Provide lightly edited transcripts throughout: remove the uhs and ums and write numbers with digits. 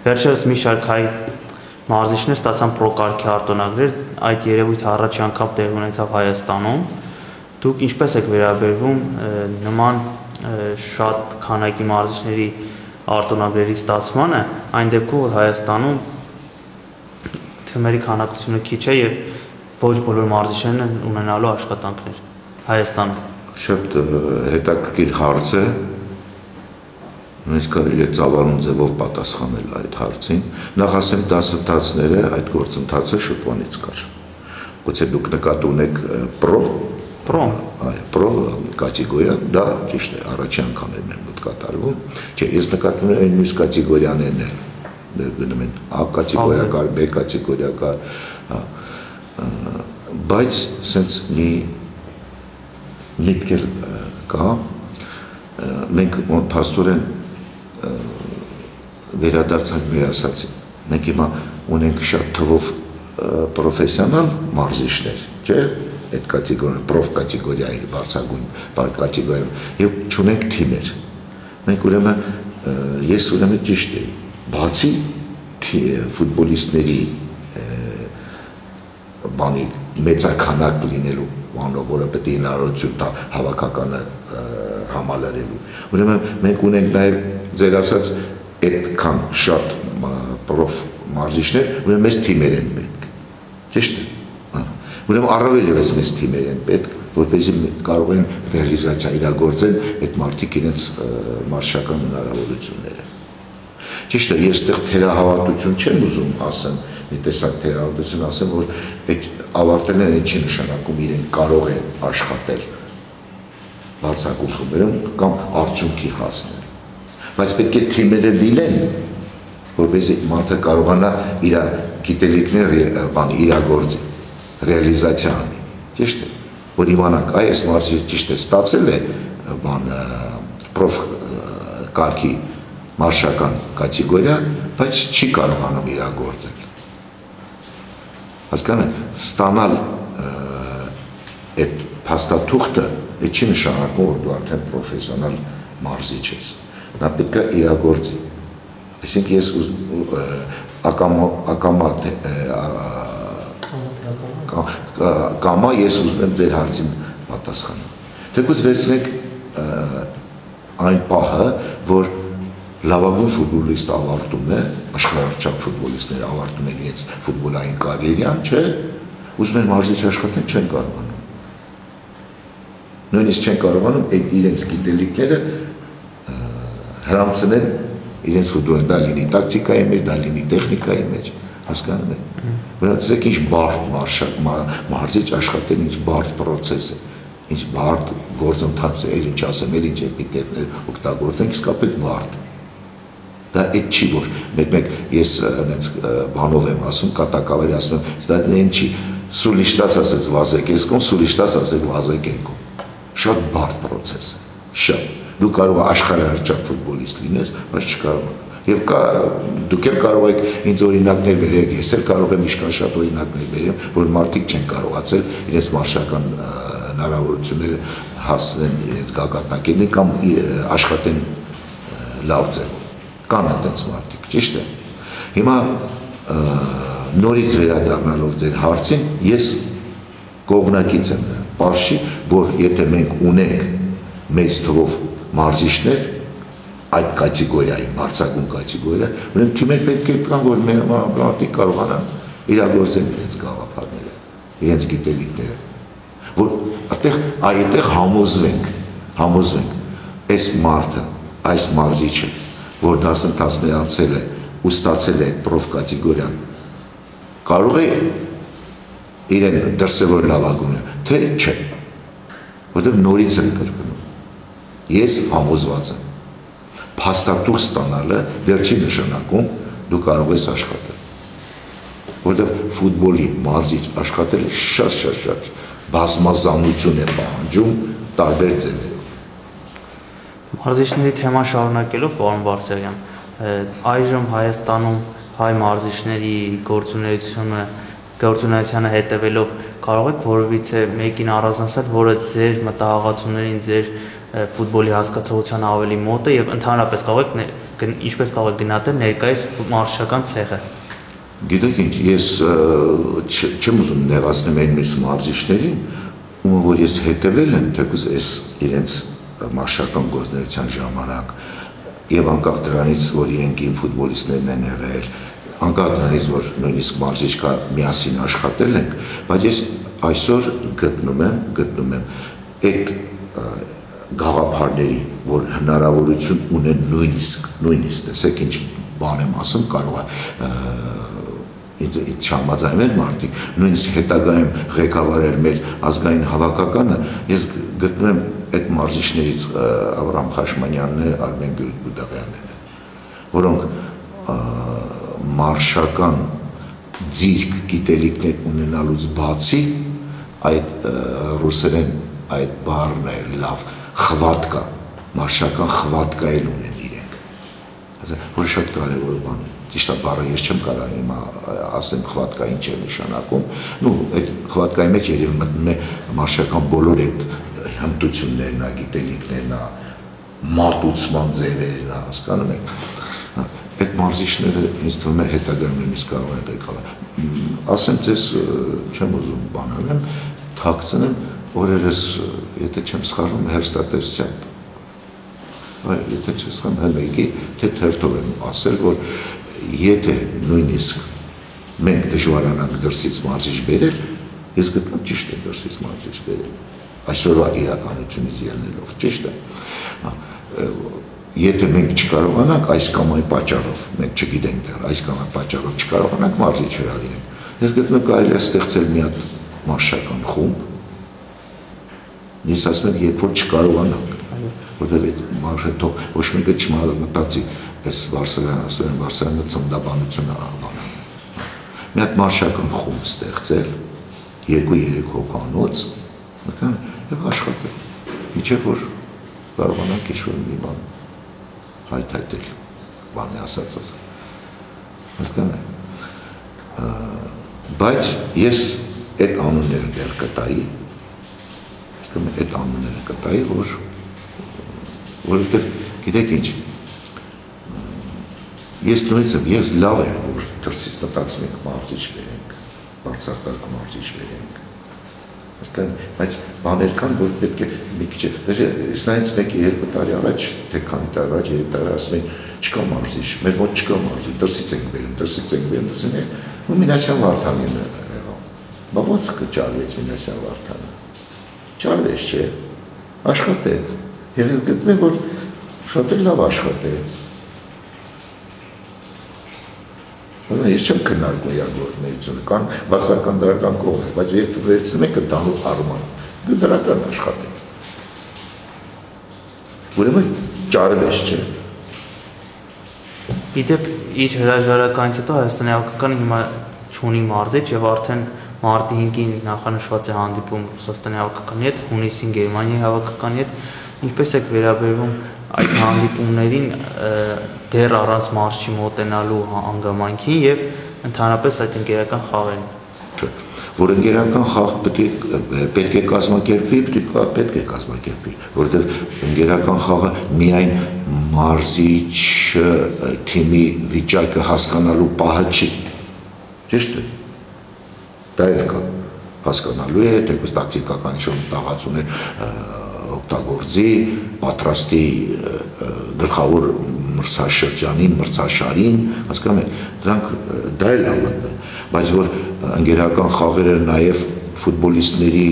Վերջերս մի շարք հայ մարզիչներ ստացան պրոկարգի արտոնագրեր, այդ երևույթը առաջի անգամ տեղի ունեցավ Հայաստանում։ Դուք ինչպես եք վերաբերվում նման շատ քանակի մարզիչների արտոնագրերի ստացմանը, այն դեպքում, որ Հայաստանում թիմերի քանակությունը քիչ է եւ ոչ բոլոր մարզիչներն են ունենալու աշխատանքներ Հայաստանում։ Շատ հետաքրքիր հարց է։ Մենք կարելի է ծավալուն ձևով պատասխանել այդ հարցին։ Նախ ասեմ, դասընթացները, այդ գործընթացը շուտվանից կար։ Գուցե դուք նկատի ունեք պրո կատեգորիա, դա ճիշտ է, առաջի անգամ է մոտ կատարվում։ Չէ, ես նկատում եմ այն մյուս կատեգորիաներն էլ գնում են A կատեգորիա կար, B կատեգորիա կար, բայց սենց մի միտք էլ կա, մենք փաստորեն վերադարձանք մեր ասացին, մենք հիմա ունենք շատ թվով պրոֆեսիոնալ մարզիչներ, չէ, այդ կատեգորիան, պրոֆ կատեգորիայի բարձրագույն կատեգորիայում եւ չունենք թիմեր։ Մենք ուրեմն ես ուրեմն ճիշտ եմ, բացի ֆուտբոլիստների բանի մեծականակ լինելու, բանով, որը պետք է հնարավորություն տա հավաքականը համալրելու։ Ուրեմն մենք ունենք նաեւ ձեր ասած այդքան շատ պրոֆ մարզիչներ, ուրեմն մեծ թիմեր են պետք։ Ճիշտ է։ Ուրեմն առավել ևս մեծ թիմեր են պետք, որպեսզի կարող են ռեալիզացիա իրագործել այդ մարդիկ իրենց մարշական հնարավորությունները։ Ճիշտ է, ես այդտեղ թերահավատություն չեմ ուզում ասեմ, մի տեսակ թերահավատություն ասեմ, որ այդ ավարտելն այն չի նշանակում իրեն կարող են աշխատել բարձրագույն խմբերում կամ արդյունքի հասնել։ Բայց պետք է թիմերը լինեն, որպեսզի մարդը կարողանա իր գիտելիքները իրագործել, ռեալիզացիա անի, ճիշտ է, որ իմանանք, այս մարզիչը ճիշտ է ստացել է պրոֆ կարգի մարշական կատեգորիա, բայց չի կարողանում իրագործել։ Հասկանում եք, ստանալ այդ փաստաթուղթը, այդ չի նշանակում, որ դու արդեն պրոֆեսիոնալ մարզիչ ես։ Նա պետք է իրագործի։ Այսինքն ես կամա ես ուզում եմ ձեր հարցին պատասխանել։ Թեկուզ վերցնենք այն պահը, որ լավագույն ֆուտբոլիստ ավարտում է, աշխարհաչափ ֆուտբոլիստները ավարտում են իրենց ֆուտբոլային կարիերան, չէ՞, ուզում են մարզիչ աշխատեն, չեն կարողանում։ Նույնիսկ չեն կարողանում այդ իրենց գիտելիքները հրամցնել իրենց ֆուտբոլին, դա լինի տակտիկայի մեջ, դա լինի տեխնիկայի մեջ, հասկանում եք։ Ուրեմն ինչ բարդ մարզիչ աշխատել, ինչ բարդ պրոցես է, ինչ բարդ գործընթաց է, ինչ ասեմ, ինչ էպիտետներ օգտագործենք, իսկապես բարդ։ Դա այդ չի, որ մեկ ես բանով եմ ասում, կատակավերի ասում եմ, դա այն չի, սուլիշտաց ասեց վազեկեսկում, սուլիշտաց ասեց վազեկենկում։ Շատ բարդ պրոցես է, շատ։ Դու կարող է աշխարհաչափ ֆուտբոլիստ լինես, բայց չկարողանաս։ Եվ դուք էլ կարող եք ինձ օրինակներ բերեք, ես էլ կարող եմ իշքան շատ օրինակներ բերեմ, որ մարդիկ չեն կարողացել իրենց մարշական հնարավորությունները հասնեն իրենց գագաթնակետին կամ աշխատեն լավ ձևով։ Կան այդպես մարդիկ, ճիշտ է։ Հիմա նորից վերադառնալով ձեր հարցին, ես կողմնակից եմ պարշի, որ եթե մենք ունենք մեծ թվով մարզիչներ, այդ կատեգորիայի, բարձրագույն կատեգորիա, ուրեմն թիմեր պետք է կան, որ մարդիկ կարողանան իրագործել իրենց գաղափարները, իրենց գիտելիքները, որ այդտեղ համոզվենք, այս մարդը, այս մարզիչը, որ դասընթացներ անցել է ու ստացել է այդ պրոֆ կատեգորիան, կարող է իրեն դրսևոր լավագույնը, թե չէ, որտեղ նորից եմ կրկնում, ես համոզված եմ, փաստաթուղթ ստանալը դեռ չի նշանակում դու կարող ես աշխատել, որտեղ ֆուտբոլի մարզիչ աշխատելը շատ բազմազանություն է պահանջում տարբեր ձևերով։ Մարզիչների թեման շարունակելով, պարոն Բարսեղյան, այժմ Հայաստանում հայ մարզիչների գործունեությանը հետևելով կարող եք որևիցե մեկին առանձնացնել, որը ձեր մտահղացումներին, ձեր ֆուտբոլի հասկացողության ավելի մոտ է եւ ընդհանրապես կարող եք ինչպես կարող է գնահատել ներկայիս մարզչական ցեղը։ Գիտեք ինչ, ես չեմ ուզում նեղացնել այն մյուս մարզիչներին, ում որ ես հետևել եմ, թեկուզ այս իրենց մարզչական գործունեության ժամանակ եւ անկախ դրանից, որ իրենք իմ ֆուտբոլիստներն են եղել, անկախ դրանից, որ նույնիսկ մարզիչ կա միասին աշխատել ենք, բայց ես այսօր գտնում եմ այդ գաղափարների, որ հնարավորություն ունեն նույնիսկ, տեսեք ինչ բան եմ ասում, կարող է ինձ չհամաձայնել մարդիկ, նույնիսկ հետագայում ղեկավարել մեր ազգային հավաքականը, ես գտնում եմ այդ մարզիչներից Աբրահամ Խաշմանյանն է, Արմեն Գյուդաղյանն է, որոնք մարշական ձիրք գիտելիքներ ունենալուց բացի այդ ռուսերեն այդ բառն է լավ խվատկա, մարշական խվատկա էլ ունեն իրենք, որը շատ կարևոր բան է, ճիշտ է բառը ես չեմ կարող հիմա ասեմ խվատկա ինչ է նշանակում, այդ խվատկայի մեջ երևի մտնում է մարշական բոլոր այդ հմտություններն, գիտելիքներն, մատուցման ձևերն, հասկանում եք, այդ մարզիչները ինձ թվում է հետագայում նույնիսկ կարող են ղեկավարել, ասեմ ձեզ չեմ ուզում բան անեմ, թաքցնեմ, օրերս, եթե չեմ սխալվում, հեռուստատեսությամբ, եթե չեմ սխալվում, հենց թե թերթով եմ ասել, որ եթե նույնիսկ մենք դժվարանանք դրսից մարզիչ բերել, ես գտնում ճիշտ է դրսից մարզիչ բերել, այսօրվա իրականությունից ելնելով, ճիշտ է, եթե մենք չկարողանանք այս կամ այն պատճառով, մենք չգիտենք դեռ, այս կամ այն պատճառով չկարողանանք մարզիչ հրավիրել, ես գտնում կարելի է ստեղծել մի հատ մարզչական խումբ, ես ասում եմ, երբ որ չկարողանանք, որտեղ այդ մարզը թող ոչ մեկը չմտածի, այս Վարսարյանը ծննդաբանությունը աղբանը։ Մի հատ մարզչական խումբ ստեղծել, 2-3 հոգանոց, եւ աշխատել, մինչև որ կարողանանք ինչ-որ մի բան հայթայթել, բան է ասածը, հասկանա։ Բայց ես այդ անունները դեռ կտայի, այդ անունները կտայի, որովհետև գիտեք ինչ, ես նույնիսկ եմ, ես լավ եմ, որ դրսից մտածում ենք մարզիչ բերենք, բարձրակարգ մարզիչ բերենք, բայց բաներ կան, որ պետք է մի քիչ սրանից 1-2 տարի առաջ, թե քանի տարի առաջ, 3 տարի ասում են, չկա մարզիչ, մեր մոտ չկա մարզիչ, դրսից ենք բերում, ու Մինասյան Վարդանին եղավ, բա ոնց կճարվեց Մինասյան Վարդանը, ճարվեց չէ, աշխատեց, եւ ես գտնում եմ, որ շատ էլ լավ աշխատեց, ես չեմ քննարկում իր գործունեությունը, կան բացական դրական կողմեր, բայց երբ վերցնում եք ընդհանուր առմամբ, դրական աշխատեց։ Ուրեմն ճարվեց չէ։ Իդեպ իր հրաժարականից հետո Հայաստանի Հավաքականը հիմա չունի մարզիչ եւ արդեն մարտի 5-ին նախանշված է հանդիպում Ռուսաստանի Հավաքականի հետ, հունիսին Գերմանիայի Հավաքականի հետ, ինչպես եք վերաբերվում այդ հանդիպումներին դեռ առանց մարզչի մոտենալու հանգամանքին եւ ընդհանրապես այդ ընկերական խաղերին։ Որ ընկերական խաղ պետք է կազմակերպվի, պետք է կազմակերպվի, որովհետեւ ընկերական խաղը միայն մարզիչ թիմի վիճակը հասկանալու պահը չի։ Ճիշտ է։ Դա էլ կա հասկանալու է, թեկուզ տակտիկական ինչ-որ տաղացուներ օգտագործի, պատրաստի գլխավոր մրցաշրջանին, մրցաշարին, հասկանում եք, դրանք դա էլ ավանդն է, բայց որ ընկերական խաղերը նաև ֆուտբոլիստների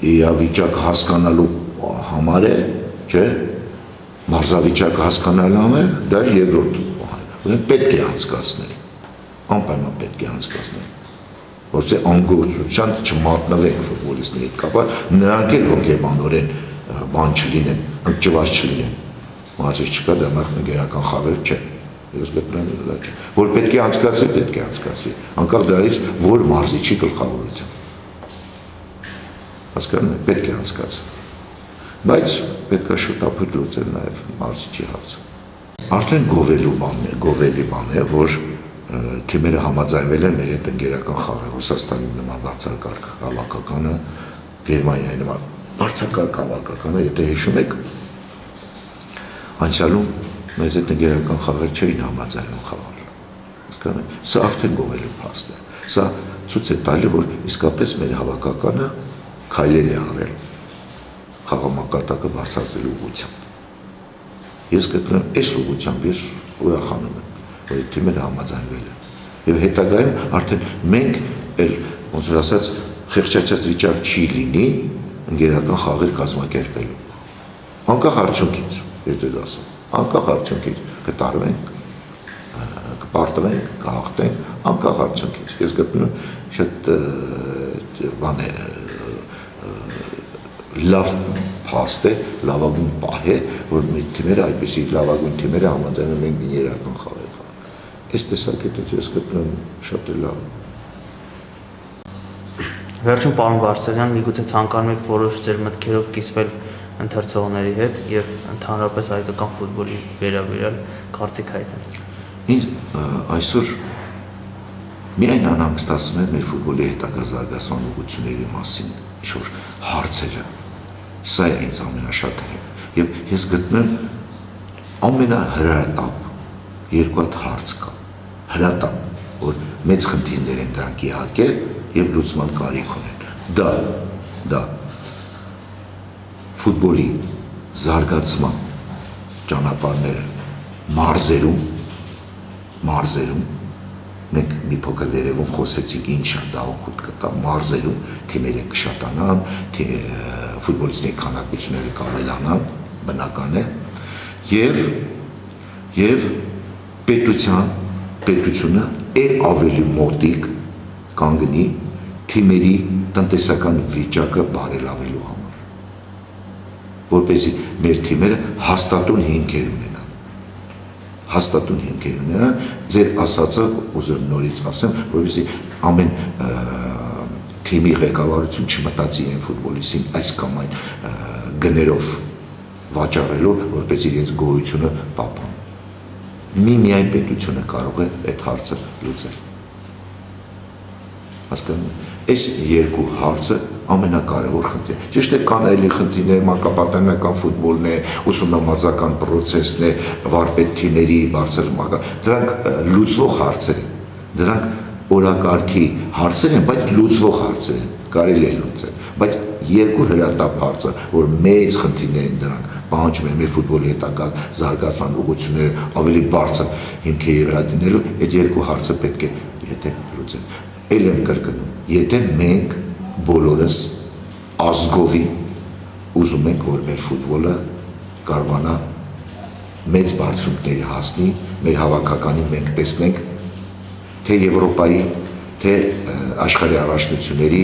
իրավիճակը հասկանալու համար է, չէ, մարզավիճակը հասկանալու համար, դա երկրորդ բան, պետք է անցկացնել, անպայման պետք է անցկացնել, որտեղ անգործության չմատնվենք ֆուտբոլիստների հետ կապար, նրանք էլ հոգեբանորեն բան չլինեն, ընկճված չլինեն, մարզիչ չկա, դա ընկերական խաղեր չէ, ես գտնում եմ դա չէ, որ պետք է անցկացվի, անկախ դրանից, որ մարզիչի գլխավորությամբ, հասկանում եք, պետք է անցկացվի, բայց պետք է շուտապույտ լուծել նաև մարզիչի հարցը։ Արդեն գովելի բան է, որ թիմերը համաձայնվել են մեր հետ ընկերական խաղեր, Ռուսաստանի նման բարձրակարգ հավաքականը, Գերմանիայի նման բարձրակարգ հավաքականը, եթե հիշում եք, անցյալում մեզ այդ ընկերական խաղեր չէին համաձայնում խաղալ։ Հասկանու՞մ եք։ Սա արդեն գովելու փաստ է։ Սա ցույց է տալի, որ իսկապես մեր հավաքականը քայլեր է արել խաղամակարդակը բարձրացնելու ուղղությամբ։ Ես գտնում եմ այս ուղղությամբ ես ուրախանում եմ, որ այդ թիմերը համաձայնվել են։ Եվ հետագայում արդեն մենք էլ ոնց որ ասած խեղճացած վիճակ չի լինի ընկերական խաղեր կազմակերպելու։ Անկախ արդյունքից, ես ձեզ ասեմ, անկախ արդյունքից կտարվենք, կպարտվենք, կհաղթենք, անկախ արդյունքից։ Ես գտնում եմ շատ բան է լավ փաստ է, լավագույն պահ է, որ մեր թիմերը այդպեսի լավագույն թիմերը համաձայնում են գիներական խաղեր խաղալ։ Այս տեսակետից ես գտնում եմ շատ լավ։ Վերջում պարոն Վարսեղյան, միգուցե ցանկանում եք որոշ ձեր մտքերով կիսվել ընթերցողների հետ եւ ընդհանրապես հայկական ֆուտբոլի վերաբերյալ կարծիք հայտնել։ Ինձ այսօր միայն անհանգստացնում է մեր ֆուտբոլի հետագա զարգացման ուղղությունների մասին ինչ-որ հարցերը։ Սա է ինձ ամենաշատը։ Եվ ես գտնում ամենահրատապ երկու հատ հարց կա։ Հրատապ, որ մեծ խնդիրներ են դրանք իհարկե եւ լուծման կարիք ունեն։ Դա ֆուտբոլի զարգացման ճանապարհները մարզերում մենք մի փոքր վերևում խոսեցինք ինչա դա օգուտ կտա մարզերում թիմերը կշատանան, ֆուտբոլիստների քանակությունները կավելանան, բնական է, եւ պետությունը ավելի մոտիկ կանգնի թիմերի տնտեսական վիճակը բարելավելու համար, որպեսզի մեր թիմերը հաստատուն հիմքեր ունենան, ձեր ասածը ուզում նորից ասեմ, որպեսզի ամեն թիմի ղեկավարություն չմտածի այն ֆուտբոլիստին այս կամ այն գներով վաճառելու, որպեսզի իրենց գոյությունը պահպանի։ Միայն պետությունը կարող է այդ հարցը լուծել։ Հասկանում եք, այս երկու հարցը ամենակարևոր խնդիրը։ Ճիշտ է, կան այլ խնդիրներ, մանկապատանեկան ֆուտբոլն է, ուսումնամարզական պրոցեսն է, վարպետ թիմերի բարձր դրանք լուծվող հարցեր են։ Դրանք օրակարգի հարցեր են, բայց լուծվող հարցեր են, կարելի է լուծել։ Բայց երկու հրատապ հարցը, որ մեծ խնդիրներ են դրանք, պահանջում են մեր ֆուտբոլի հետագա զարգացման ուղղությունները ավելի բարձր հիմքերի վրա դնելու, այդ երկու հարցը պետք է եթե լուծեն։ Էլ եմ կրկնում, եթե մենք բոլորս ազգովի ուզում ենք, որ մեր ֆուտբոլը կարողանա մեծ բարձունքների հասնի, մեր հավաքականին մենք տեսնենք, թե Եվրոպայի, թե աշխարհի առաջնությունների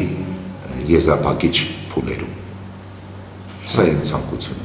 եզրափակիչ փուլերում։ Սա իմ ցանկությունը։